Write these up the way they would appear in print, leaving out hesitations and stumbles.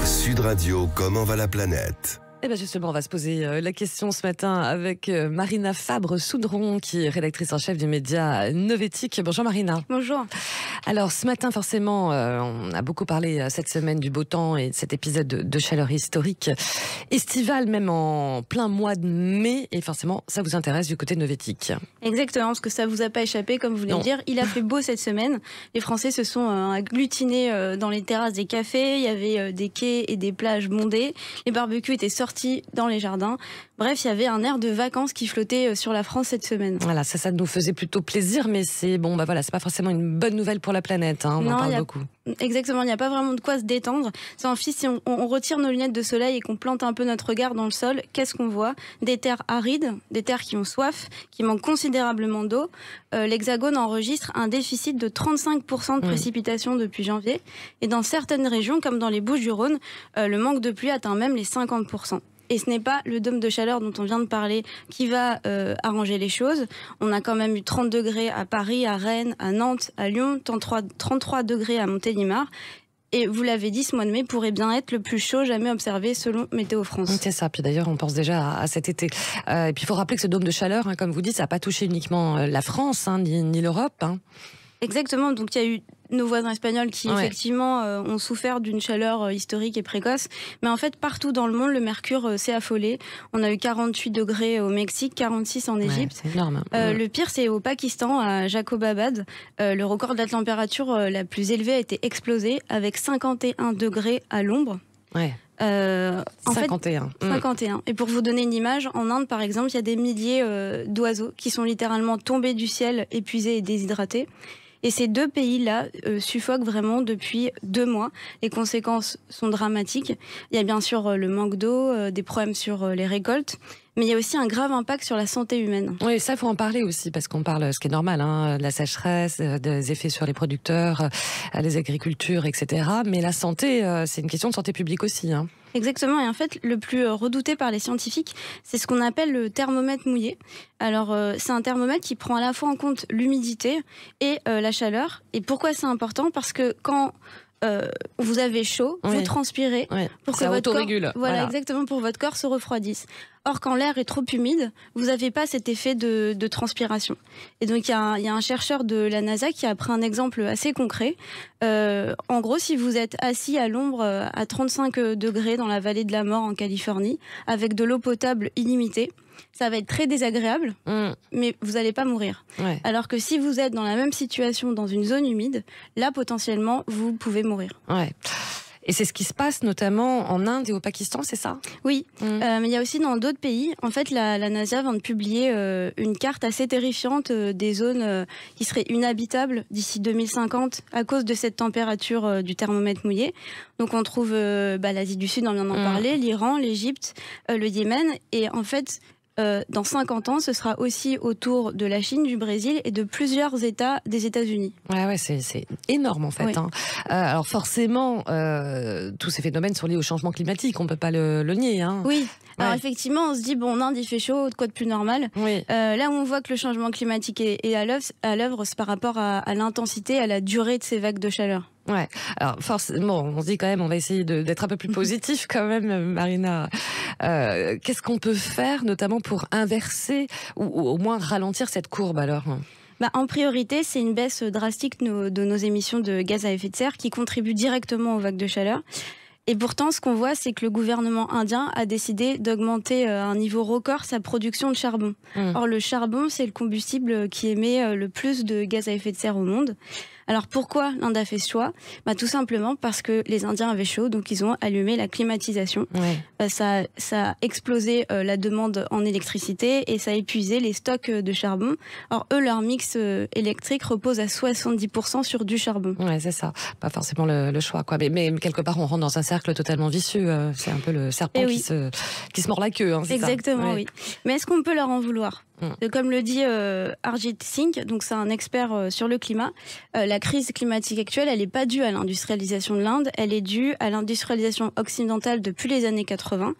Sud Radio, comment va la planète ? Eh bien justement, on va se poser la question ce matin avec Marina Fabre-Soudron, qui est rédactrice en chef du média Novétique. Bonjour Marina. Bonjour. Alors ce matin, forcément, on a beaucoup parlé cette semaine du beau temps et de cet épisode de chaleur historique, estivale même en plein mois de mai. Et forcément, ça vous intéresse du côté de Novétique. Exactement, parce que ça vous a pas échappé, comme vous venez de dire. Il a fait beau cette semaine. Les Français se sont agglutinés dans les terrasses des cafés. Il y avait des quais et des plages bondées. Les barbecues étaient sortis dans les jardins. Bref, il y avait un air de vacances qui flottait sur la France cette semaine. Voilà, ça nous faisait plutôt plaisir, mais c'est bon, voilà, c'est pas forcément une bonne nouvelle pour la planète. On en parle beaucoup. Exactement, il n'y a pas vraiment de quoi se détendre. Si on retire nos lunettes de soleil et qu'on plante un peu notre regard dans le sol, qu'est-ce qu'on voit ? Des terres arides, des terres qui ont soif, qui manquent considérablement d'eau. L'Hexagone enregistre un déficit de 35% de précipitations depuis janvier. Et dans certaines régions, comme dans les Bouches-du-Rhône, le manque de pluie atteint même les 50%. Et ce n'est pas le dôme de chaleur dont on vient de parler qui va arranger les choses. On a quand même eu 30 degrés à Paris, à Rennes, à Nantes, à Lyon, 33 degrés à Montélimar. Et vous l'avez dit, ce mois de mai pourrait bien être le plus chaud jamais observé selon Météo France. C'est ça, puis d'ailleurs on pense déjà à cet été. Et puis il faut rappeler que ce dôme de chaleur, comme vous dites, ça n'a pas touché uniquement la France, ni l'Europe. Exactement, donc il y a eu nos voisins espagnols qui effectivement ont souffert d'une chaleur historique et précoce. Mais en fait, partout dans le monde, le mercure s'est affolé. On a eu 48 degrés au Mexique, 46 en Égypte. C'est énorme. Le pire, c'est au Pakistan, à Jacobabad. Le record de la température la plus élevée a été explosé avec 51 degrés à l'ombre. 51. 51. Et pour vous donner une image, en Inde, par exemple, il y a des milliers d'oiseaux qui sont littéralement tombés du ciel, épuisés et déshydratés. Et ces deux pays-là suffoquent vraiment depuis 2 mois. Les conséquences sont dramatiques. Il y a bien sûr le manque d'eau, des problèmes sur les récoltes, mais il y a aussi un grave impact sur la santé humaine. Oui, ça, il faut en parler aussi, parce qu'on parle, ce qui est normal, de la sécheresse, des effets sur les producteurs, les agricultures, etc. Mais la santé, c'est une question de santé publique aussi. Exactement, et en fait, le plus redouté par les scientifiques, c'est ce qu'on appelle le thermomètre mouillé. Alors, c'est un thermomètre qui prend à la fois en compte l'humidité et la chaleur. Et pourquoi c'est important ? Parce que quand vous avez chaud, vous transpirez pour que votre corps, voilà, exactement, pour votre corps se refroidisse. Or, quand l'air est trop humide, vous n'avez pas cet effet de transpiration. Et donc, il y a un chercheur de la NASA qui a pris un exemple assez concret. En gros, si vous êtes assis à l'ombre à 35 degrés dans la vallée de la mort en Californie, avec de l'eau potable illimitée, ça va être très désagréable, mais vous n'allez pas mourir. Alors que si vous êtes dans la même situation dans une zone humide, là, potentiellement, vous pouvez mourir. Et c'est ce qui se passe notamment en Inde et au Pakistan, c'est ça ? Oui, mais il y a aussi dans d'autres pays. En fait, la NASA vient de publier une carte assez terrifiante des zones qui seraient inhabitables d'ici 2050 à cause de cette température du thermomètre mouillé. Donc on trouve l'Asie du Sud, on vient d'en parler, l'Iran, l'Égypte, le Yémen. Et en fait, dans 50 ans, ce sera aussi autour de la Chine, du Brésil et de plusieurs États des États-Unis. C'est énorme en fait. Alors forcément, tous ces phénomènes sont liés au changement climatique, on ne peut pas le nier. Oui. Alors effectivement, on se dit, en Inde, il fait chaud, quoi de plus normal. Là où on voit que le changement climatique est à l'œuvre, c'est par rapport à l'intensité, à la durée de ces vagues de chaleur. Alors forcément, on se dit quand même, on va essayer d'être un peu plus positif quand même, Marina. Qu'est-ce qu'on peut faire, notamment pour inverser ou au moins ralentir cette courbe alors ? En priorité, c'est une baisse drastique de nos émissions de gaz à effet de serre qui contribuent directement aux vagues de chaleur. Et pourtant, ce qu'on voit, c'est que le gouvernement indien a décidé d'augmenter à un niveau record sa production de charbon. Or, le charbon, c'est le combustible qui émet le plus de gaz à effet de serre au monde. Alors pourquoi l'Inde a fait ce choix ? Tout simplement parce que les Indiens avaient chaud, donc ils ont allumé la climatisation. Ça a explosé la demande en électricité et ça a épuisé les stocks de charbon. Or eux, leur mix électrique repose à 70% sur du charbon. C'est ça, pas forcément le choix, quoi. Mais quelque part, on rentre dans un cercle totalement vicieux. C'est un peu le serpent qui se mord la queue. C'est exactement, ça. Oui. Mais est-ce qu'on peut leur en vouloir ? Comme le dit Harjit Singh, donc c'est un expert sur le climat, la crise climatique actuelle, elle n'est pas due à l'industrialisation de l'Inde, elle est due à l'industrialisation occidentale depuis les années 80.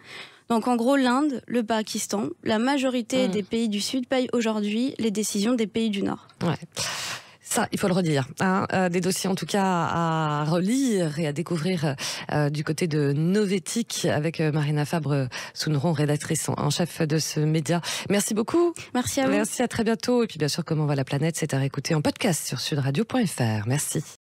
Donc en gros, l'Inde, le Pakistan, la majorité des pays du Sud payent aujourd'hui les décisions des pays du Nord. Ça, il faut le redire. Des dossiers en tout cas à relire et à découvrir du côté de Novétique avec Marina Fabre-Sounron, rédactrice en chef de ce média. Merci beaucoup. Merci à vous. Merci, à très bientôt. Et puis bien sûr, Comment va la planète, c'est à réécouter en podcast sur sudradio.fr. Merci.